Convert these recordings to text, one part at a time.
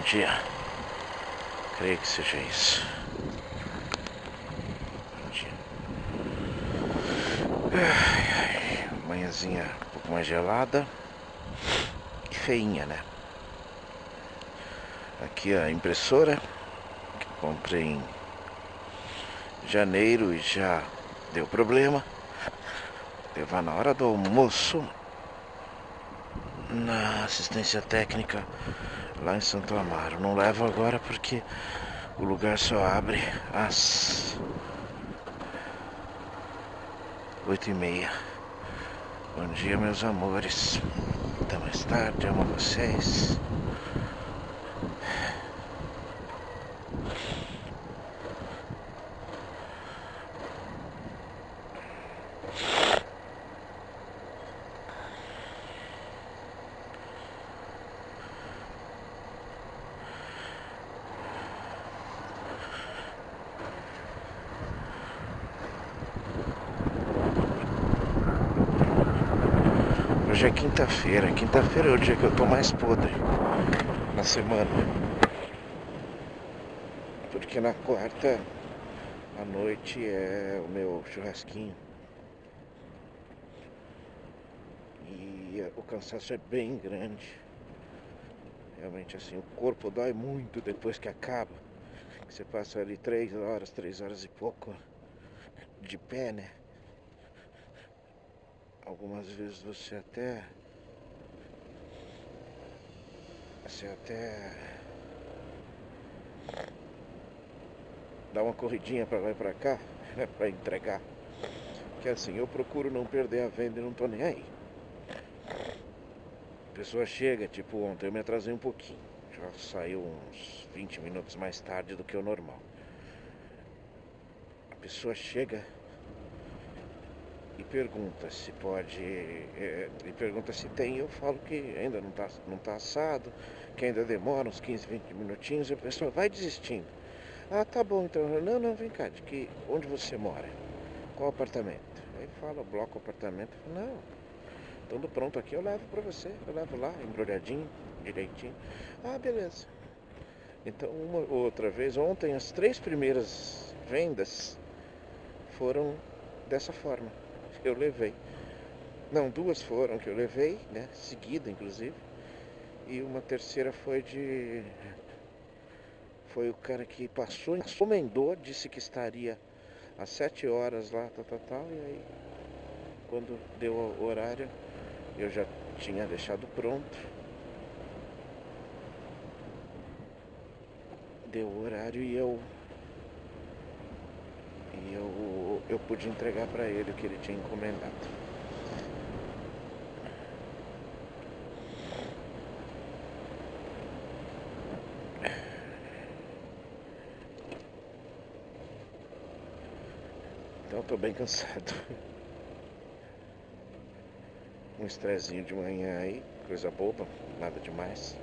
dia. Creio que seja isso. Bom dia. Manhãzinha um pouco mais gelada e feinha, né? Aqui a impressora que comprei em janeiro e já deu problema. Levar na hora do almoço na assistência técnica lá em Santo Amaro. Não levo agora porque o lugar só abre às 8h30. Bom dia, meus amores. Até mais tarde, amo vocês. Hoje é quinta-feira. Quinta-feira é o dia que eu tô mais podre na semana. Porque na quarta à noite é o meu churrasquinho. E o cansaço é bem grande. Realmente assim, o corpo dói muito depois que acaba. Você passa ali 3 horas e pouco de pé, né? Algumas vezes você até dá uma corridinha pra lá e pra cá, né, pra entregar. Que assim, eu procuro não perder a venda e não tô nem aí. A pessoa chega, tipo ontem, eu me atrasei um pouquinho. Já saiu uns 20 minutos mais tarde do que o normal. A pessoa chega e pergunta se pode, e pergunta se tem, eu falo que ainda não tá assado, que ainda demora uns 15, 20 minutinhos, e a pessoa vai desistindo. Ah, tá bom, então, não, vem cá, onde você mora? Qual apartamento? Aí fala, bloco apartamento, eu falo, não, tudo pronto aqui, eu levo pra você, eu levo lá, embrulhadinho, direitinho. Ah, beleza. Então, uma outra vez, ontem, as 3 primeiras vendas foram dessa forma. Eu levei. Não, 2 foram que eu levei, né? Seguida, inclusive. E uma terceira foi o cara que passou, encomendou, disse que estaria às 7 horas lá, tal. E aí, quando deu o horário, eu já tinha deixado pronto. Deu o horário e eu pude entregar para ele o que ele tinha encomendado. Então eu tô bem cansado. Um estressinho de manhã aí, coisa boba, nada demais.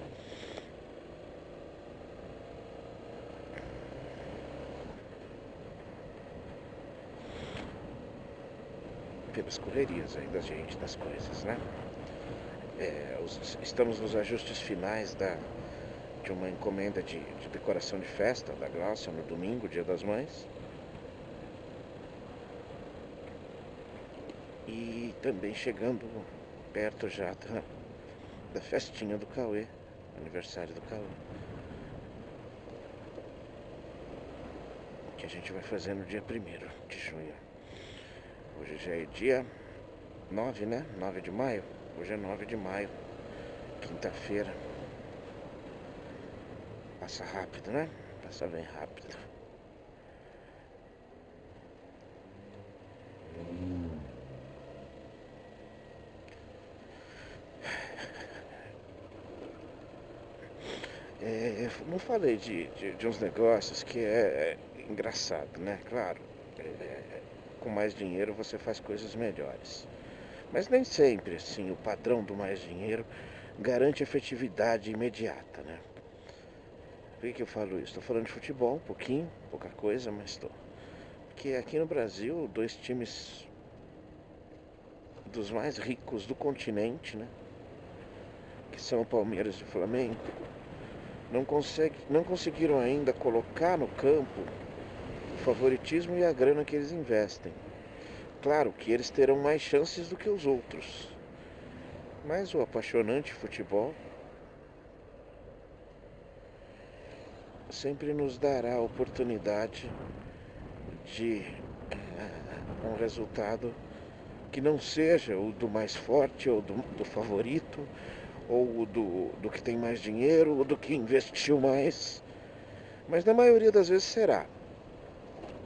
Pelas correrias aí da gente, das coisas, né? Estamos nos ajustes finais de uma encomenda de decoração de festa da Glaucia no domingo, Dia das Mães. E também chegando perto já da festinha do Cauê, aniversário do Cauê, que a gente vai fazer no dia 1º de junho. Hoje já é dia 9, né? 9 de maio. Hoje é 9 de maio, quinta-feira. Passa rápido, né? Passa bem rápido. Não falei de uns negócios que é engraçado, né? Claro, com mais dinheiro você faz coisas melhores. Mas nem sempre, assim, o padrão do mais dinheiro garante efetividade imediata, né? Por que eu falo isso? Estou falando de futebol, um pouquinho, pouca coisa, mas estou. Porque aqui no Brasil, 2 times dos mais ricos do continente, né? Que são o Palmeiras e o Flamengo, não conseguiram ainda colocar no campo o favoritismo e a grana que eles investem. Claro que eles terão mais chances do que os outros, mas o apaixonante futebol sempre nos dará a oportunidade de um resultado que não seja o do mais forte ou do favorito, ou o do que tem mais dinheiro, ou do que investiu mais, mas na maioria das vezes será.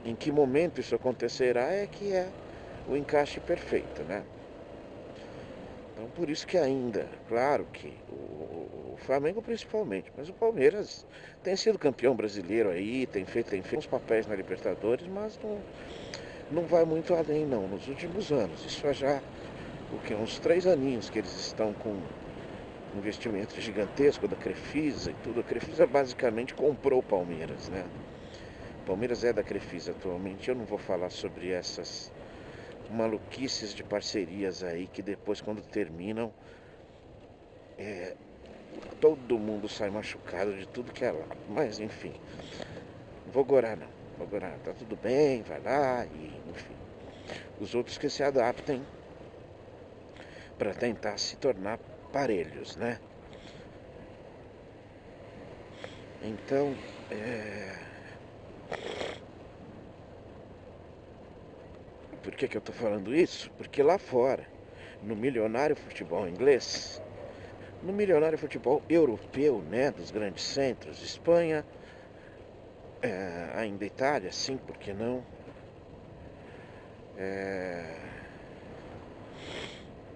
Em que momento isso acontecerá é que é o encaixe perfeito, né? Então por isso que ainda, claro que o Flamengo principalmente, mas o Palmeiras tem sido campeão brasileiro aí, tem feito uns papéis na Libertadores, mas não vai muito além não, nos últimos anos. Isso é já uns 3 aninhos que eles estão com investimento gigantesco da Crefisa e tudo. A Crefisa basicamente comprou o Palmeiras, né? O Palmeiras é da Crefisa atualmente. Eu não vou falar sobre essas maluquices de parcerias aí que depois, quando terminam, todo mundo sai machucado de tudo que é lado. Mas enfim, não vou gorar não. Vou gorar, tá tudo bem, vai lá e enfim. Os outros que se adaptem para tentar se tornar parelhos, né? Então, por que eu tô falando isso? Porque lá fora, no milionário futebol inglês, no milionário futebol europeu, né, dos grandes centros, Espanha, ainda Itália, sim, por que não?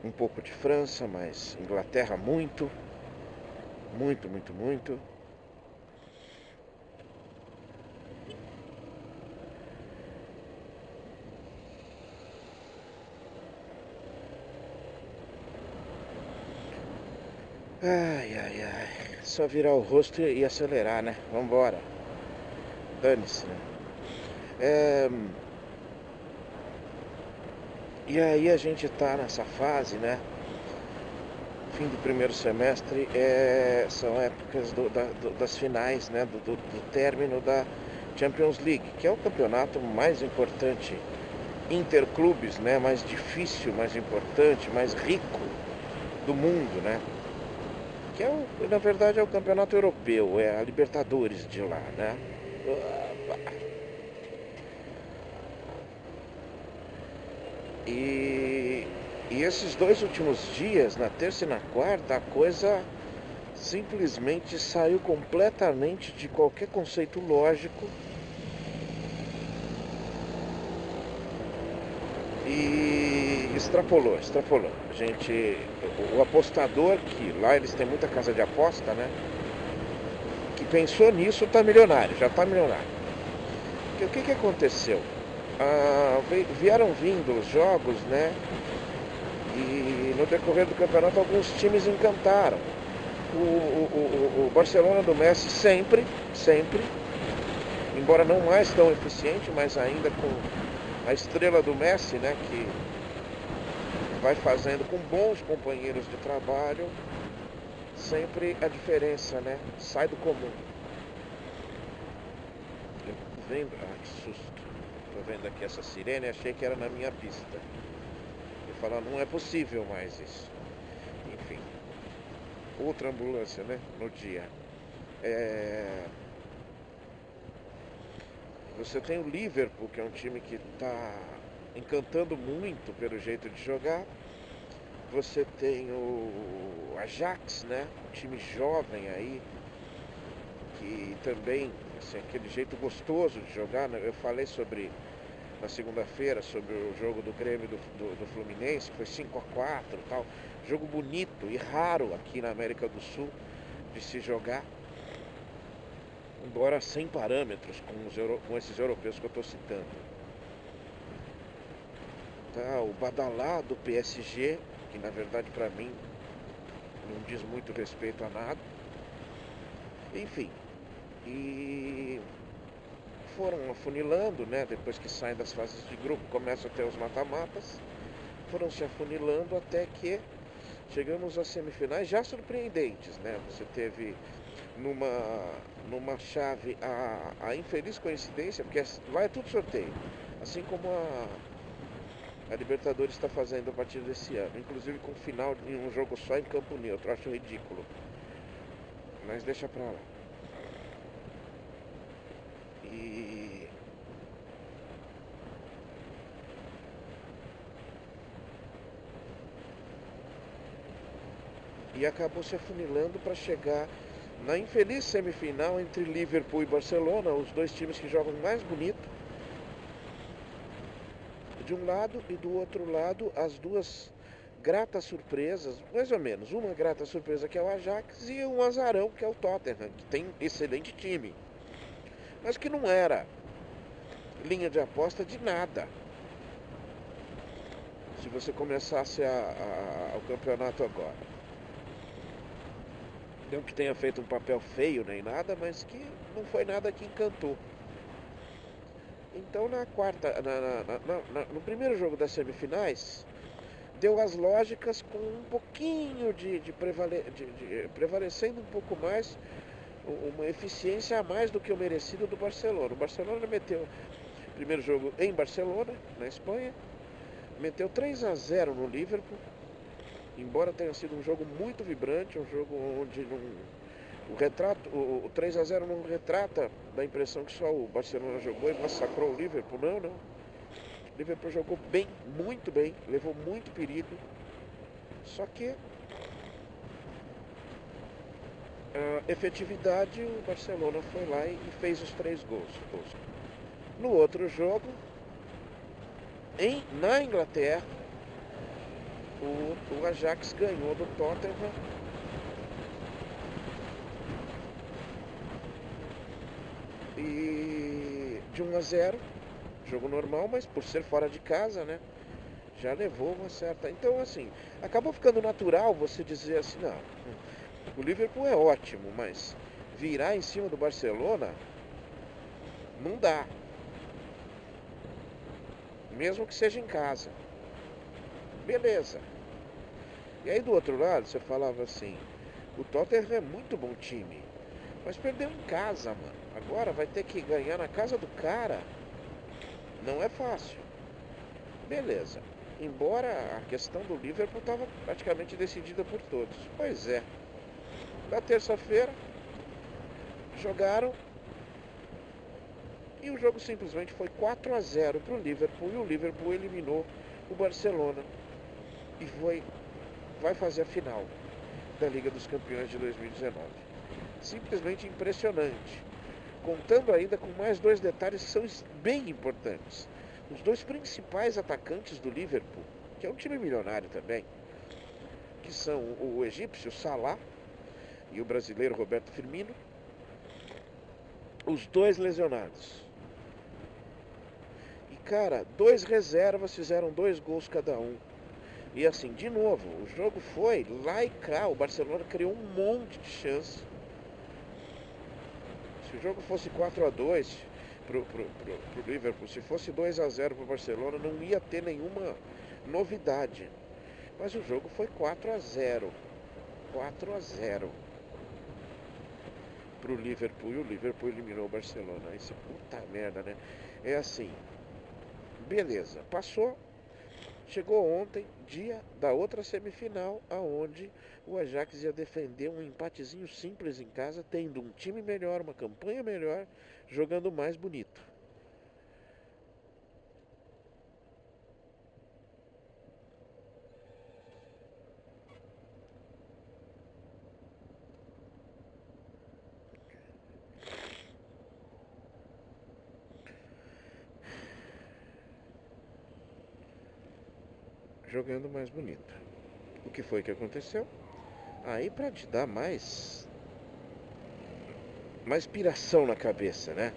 Um pouco de França, mas Inglaterra muito, muito, muito, muito. Ai, ai, ai. Só virar o rosto e acelerar, né? Vambora. Dane-se, né? E aí a gente tá nessa fase, né? Fim do primeiro semestre são épocas das finais, né? Do término da Champions League, que é o campeonato mais importante interclubes, né? Mais difícil, mais importante, mais rico do mundo, né? Que na verdade é o campeonato europeu, é a Libertadores de lá, né? E esses 2 últimos dias, na terça e na quarta, a coisa simplesmente saiu completamente de qualquer conceito lógico e extrapolou. O apostador, que lá eles têm muita casa de aposta, né? Que pensou nisso já tá milionário. Porque o que aconteceu? Vieram vindo os jogos, né? E no decorrer do campeonato alguns times encantaram. O Barcelona do Messi sempre, embora não mais tão eficiente, mas ainda com a estrela do Messi, né? Que vai fazendo com bons companheiros de trabalho, sempre a diferença, né? Sai do comum. Que susto. Tô vendo aqui essa sirene, achei que era na minha pista. Eu falo, não é possível mais isso. Enfim, outra ambulância, né? No dia. Você tem o Liverpool, que é um time que está encantando muito pelo jeito de jogar. Você tem o Ajax, né? Um time jovem aí, que também, assim, aquele jeito gostoso de jogar, né? Eu falei na segunda-feira, sobre o jogo do Grêmio do Fluminense, que foi 5-4 e tal. Jogo bonito e raro aqui na América do Sul de se jogar, embora sem parâmetros com esses europeus que eu estou citando. Tá, o badalado PSG, que na verdade para mim não diz muito respeito a nada. Enfim, e foram afunilando, né? Depois que saem das fases de grupo, começam a ter os mata-matas, foram se afunilando até que chegamos às semifinais já surpreendentes, né? Você teve numa chave, a infeliz coincidência, porque lá é tudo sorteio, assim como a Libertadores está fazendo a partir desse ano, inclusive com final em um jogo só em campo neutro. Acho ridículo, mas deixa pra lá. E acabou se afunilando para chegar na infeliz semifinal entre Liverpool e Barcelona, os dois times que jogam mais bonito, de um lado, e do outro lado as duas gratas surpresas, mais ou menos, uma grata surpresa que é o Ajax e um azarão que é o Tottenham, que tem excelente time, mas que não era linha de aposta de nada. Se você começasse o campeonato agora, não que tenha feito um papel feio nem nada, mas que não foi nada que encantou. Então na quarta, no primeiro jogo das semifinais, deu as lógicas com um pouquinho prevalecendo um pouco mais, uma eficiência a mais do que o merecido do Barcelona. O Barcelona meteu o primeiro jogo em Barcelona, na Espanha, meteu 3-0 no Liverpool, embora tenha sido um jogo muito vibrante, um jogo onde o 3-0 não retrata da impressão que só o Barcelona jogou e massacrou o Liverpool. Não. O Liverpool jogou bem, muito bem, levou muito perigo. Só que a efetividade, o Barcelona foi lá e fez os 3 gols. No outro jogo, na Inglaterra, o Ajax ganhou do Tottenham e de 1-0, jogo normal, mas por ser fora de casa, né, já levou uma certa... Então, assim, acabou ficando natural você dizer assim, não, o Liverpool é ótimo, mas virar em cima do Barcelona não dá, mesmo que seja em casa. Beleza. E aí do outro lado você falava assim, o Tottenham é muito bom time, mas perdeu em casa, mano. Agora vai ter que ganhar na casa do cara. Não é fácil. Beleza. Embora a questão do Liverpool estava praticamente decidida por todos. Pois é. Na terça-feira jogaram e o jogo simplesmente foi 4-0 para o Liverpool, e o Liverpool eliminou o Barcelona e vai fazer a final da Liga dos Campeões de 2019. Simplesmente impressionante. Contando ainda com mais 2 detalhes que são bem importantes. Os 2 principais atacantes do Liverpool, que é um time milionário também, que são o egípcio Salah e o brasileiro Roberto Firmino, os 2 lesionados. E cara, 2 reservas fizeram 2 gols cada um. E assim, de novo, o jogo foi lá e cá, o Barcelona criou um monte de chance. Se o jogo fosse 4-2 pro Liverpool, se fosse 2-0 pro Barcelona, não ia ter nenhuma novidade. Mas o jogo foi 4-0. 4-0 pro Liverpool, e o Liverpool eliminou o Barcelona. Isso é puta merda, né? É assim, beleza, passou. Chegou ontem, dia da outra semifinal, aonde o Ajax ia defender um empatezinho simples em casa, tendo um time melhor, uma campanha melhor, jogando mais bonito. Jogando mais bonito. O que foi que aconteceu? Aí, para te dar mais piração na cabeça, né?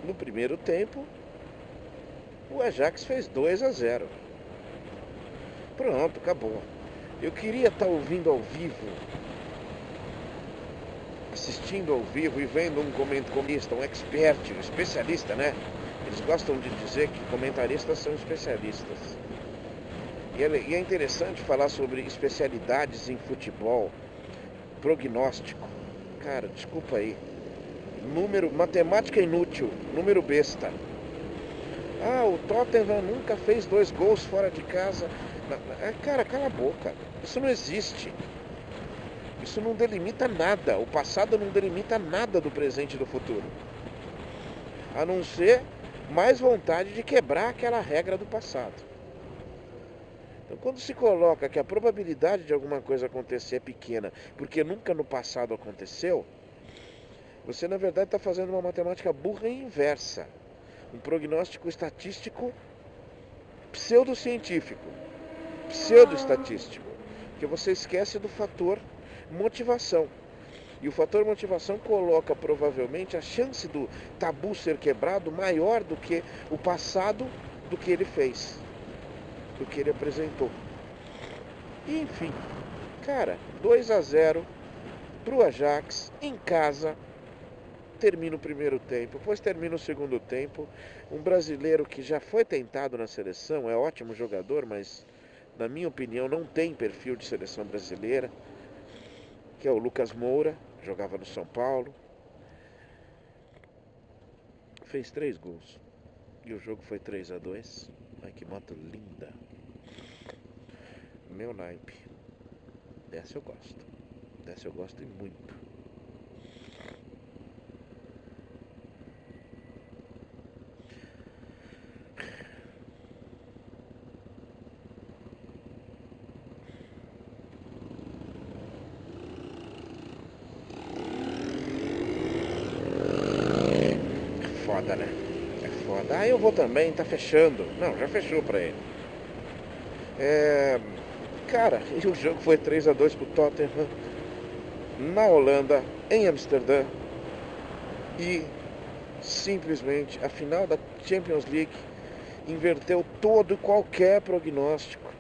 No primeiro tempo, o Ajax fez 2-0. Pronto, acabou. Eu queria estar ouvindo ao vivo, assistindo ao vivo e vendo um comentarista, um expert, um especialista, né? Eles gostam de dizer que comentaristas são especialistas. E é interessante falar sobre especialidades em futebol. prognóstico. Cara, desculpa aí. Número, matemática inútil, número besta. Ah, o Tottenham nunca fez 2 gols fora de casa. Cara, cala a boca. Isso não existe. Isso não delimita nada. O passado não delimita nada do presente e do futuro. A não ser mais vontade de quebrar aquela regra do passado. Então, quando se coloca que a probabilidade de alguma coisa acontecer é pequena, porque nunca no passado aconteceu, você na verdade está fazendo uma matemática burra e inversa. Um prognóstico estatístico pseudocientífico, pseudoestatístico, porque você esquece do fator motivação. E o fator motivação coloca provavelmente a chance do tabu ser quebrado maior do que o passado, do que ele fez, do que ele apresentou. E enfim, cara, 2-0 pro Ajax em casa. Termina o primeiro tempo, depois termina o segundo tempo. Um brasileiro que já foi tentado na seleção, é ótimo jogador, mas na minha opinião não tem perfil de seleção brasileira, que é o Lucas Moura, jogava no São Paulo. Fez 3 gols. E o jogo foi 3-2. Ai, que moto linda. Meu naipe. Dessa eu gosto. Dessa eu gosto e muito. Foda, né? É foda. Ah, eu vou também, tá fechando. Não, já fechou pra ele. Cara, e o jogo foi 3-2 pro Tottenham na Holanda, em Amsterdã. E simplesmente a final da Champions League inverteu todo e qualquer prognóstico.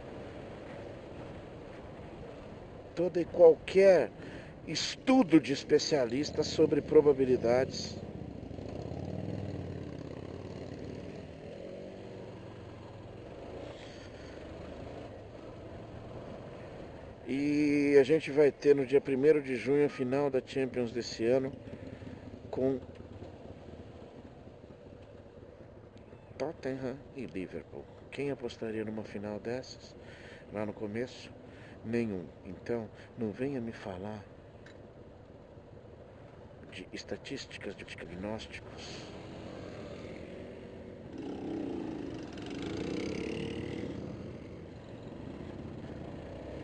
Todo e qualquer estudo de especialistas sobre probabilidades. E a gente vai ter no dia 1º de junho a final da Champions desse ano com Tottenham e Liverpool. Quem apostaria numa final dessas lá no começo? Nenhum. Então não venha me falar de estatísticas, de diagnósticos.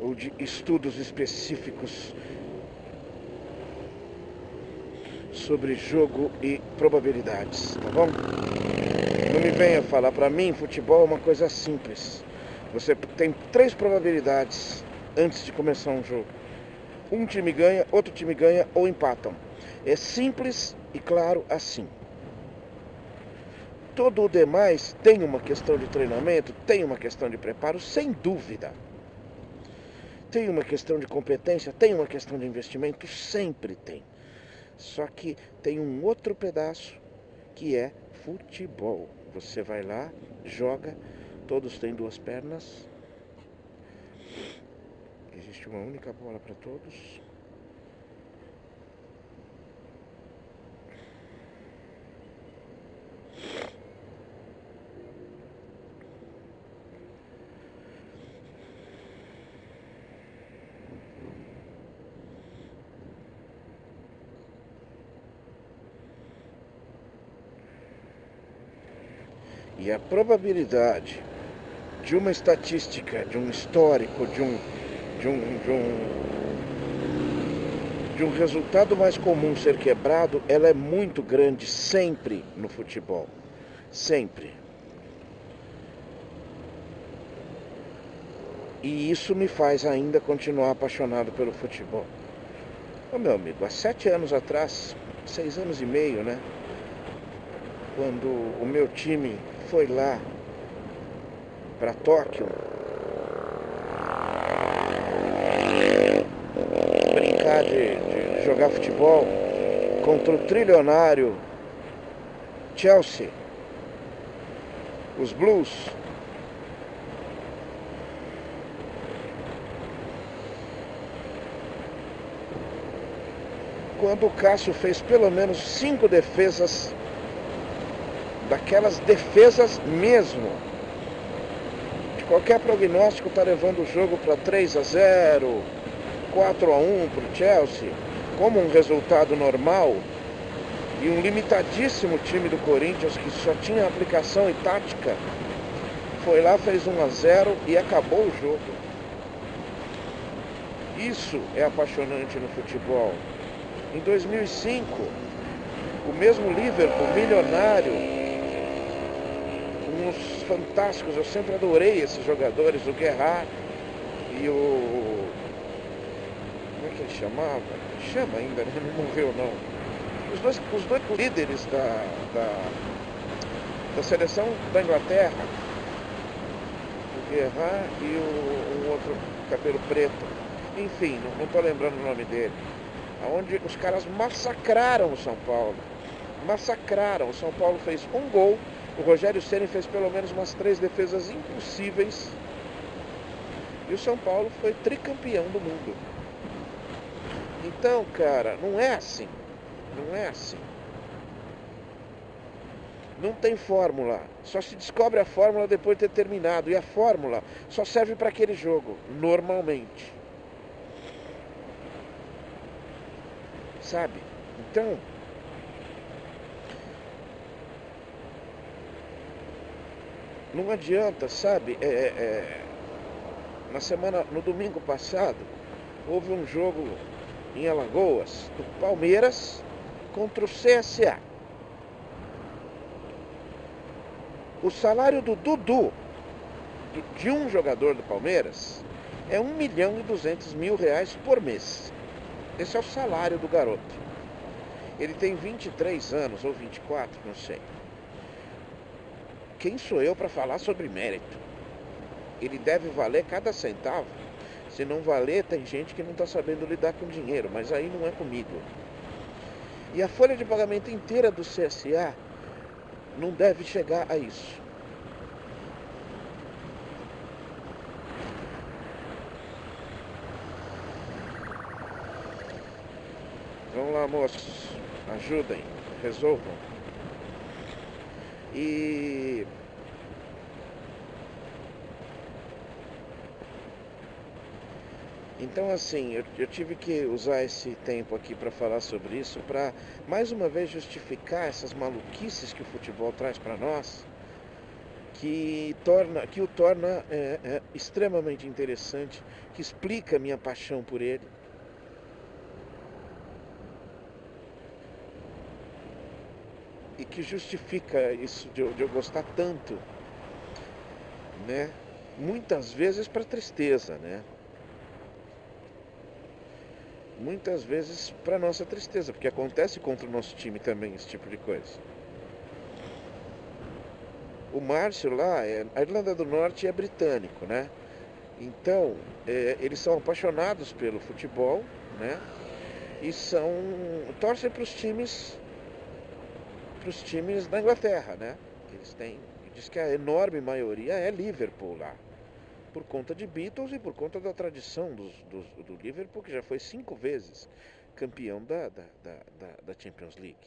Ou de estudos específicos sobre jogo e probabilidades, tá bom? Não me venha falar, pra mim futebol é uma coisa simples. Você tem 3 probabilidades antes de começar um jogo. Um time ganha, outro time ganha ou empatam. É simples e claro assim. Todo o demais tem uma questão de treinamento, tem uma questão de preparo, sem dúvida. Tem uma questão de competência, tem uma questão de investimento, sempre tem. Só que tem um outro pedaço que é futebol. Você vai lá, joga, todos têm 2 pernas. Existe uma única bola para todos. E a probabilidade de uma estatística, de um histórico, de um resultado mais comum ser quebrado, ela é muito grande sempre no futebol. Sempre. E isso me faz ainda continuar apaixonado pelo futebol. Ô meu amigo, há 7 anos atrás, 6 anos e meio, né? Quando o meu time foi lá para Tóquio brincar de jogar futebol contra o trilionário Chelsea, os Blues. quando o Cássio fez pelo menos 5 defesas, daquelas defesas mesmo. De qualquer prognóstico tá levando o jogo para 3-0, 4-1 para o Chelsea, como um resultado normal. E um limitadíssimo time do Corinthians, que só tinha aplicação e tática, foi lá, fez 1-0 e acabou o jogo. Isso é apaixonante no futebol. Em 2005, o mesmo Liverpool, milionário, uns fantásticos, eu sempre adorei esses jogadores, o Gerrard e o... como é que ele chamava? Chama ainda, né? Não morreu não. Os dois líderes da seleção da Inglaterra, o Gerrard e um outro cabelo preto, enfim, não estou lembrando o nome dele, onde os caras massacraram o São Paulo, o São Paulo fez um gol, o Rogério Ceni fez pelo menos umas 3 defesas impossíveis, e o São Paulo foi tricampeão do mundo. Então, cara, não é assim. Não é assim. Não tem fórmula. Só se descobre a fórmula depois de ter terminado. E a fórmula só serve para aquele jogo, normalmente. Sabe? Então, não adianta, sabe? No domingo passado, houve um jogo em Alagoas, do Palmeiras contra o CSA. O salário do Dudu, de um jogador do Palmeiras, é R$1.200.000 por mês. Esse é o salário do garoto. Ele tem 23 anos, ou 24, não sei. Quem sou eu para falar sobre mérito? Ele deve valer cada centavo. Se não valer, tem gente que não está sabendo lidar com dinheiro, mas aí não é comigo. E a folha de pagamento inteira do CSA não deve chegar a isso. Vamos lá, moços, ajudem, resolvam. E então, assim, eu tive que usar esse tempo aqui para falar sobre isso, para mais uma vez justificar essas maluquices que o futebol traz para nós, que o torna extremamente interessante, que explica a minha paixão por ele. E que justifica isso de eu gostar tanto, né? Muitas vezes para tristeza, né? Muitas vezes para nossa tristeza, porque acontece contra o nosso time também esse tipo de coisa. O Márcio lá, a Irlanda do Norte é britânico, né? Então, eles são apaixonados pelo futebol, né? E torcem para os times da Inglaterra, né? Diz que a enorme maioria é Liverpool lá. Por conta de Beatles e por conta da tradição do Liverpool, que já foi 5 vezes campeão da Champions League.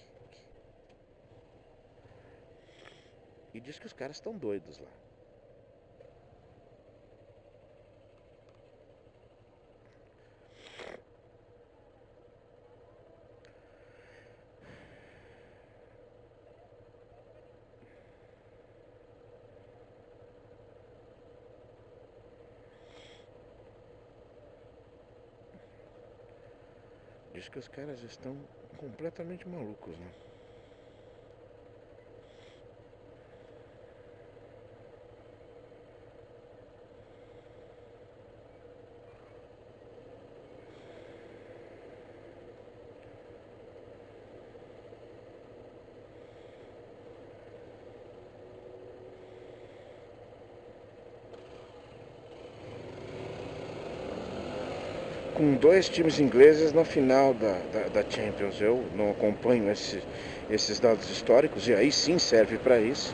E diz que os caras estão doidos lá. Diz que os caras estão completamente malucos, né? Com 2 times ingleses na final da Champions. Eu não acompanho esses dados históricos, e aí sim serve para isso,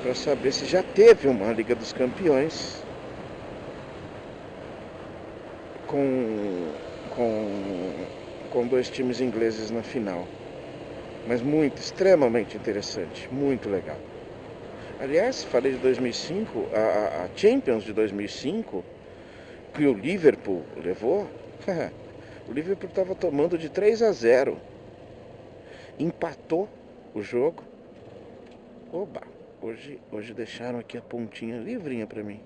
para saber se já teve uma Liga dos Campeões com com dois times ingleses na final. Mas muito, extremamente interessante, muito legal. Aliás, falei de 2005, a Champions de 2005, que o Liverpool levou, o Liverpool estava tomando de 3-0, empatou o jogo. Oba, hoje deixaram aqui a pontinha livrinha para mim.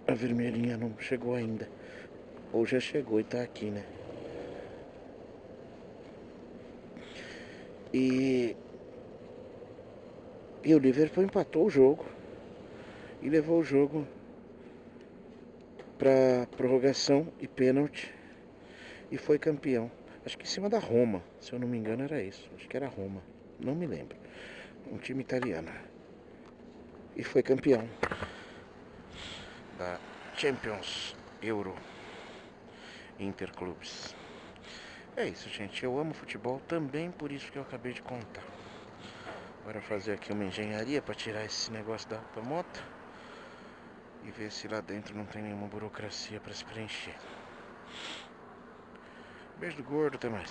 A vermelhinha não chegou ainda, ou já chegou e tá aqui, né? E o Liverpool empatou o jogo e levou o jogo para prorrogação e pênalti e foi campeão. Acho que em cima da Roma, se eu não me engano era isso. Acho que era Roma, não me lembro. Um time italiano. E foi campeão da Champions Euro Interclubes. É isso, gente. Eu amo futebol também, por isso que eu acabei de contar. Agora fazer aqui uma engenharia para tirar esse negócio da moto e ver se lá dentro não tem nenhuma burocracia para se preencher. Beijo do gordo, até mais.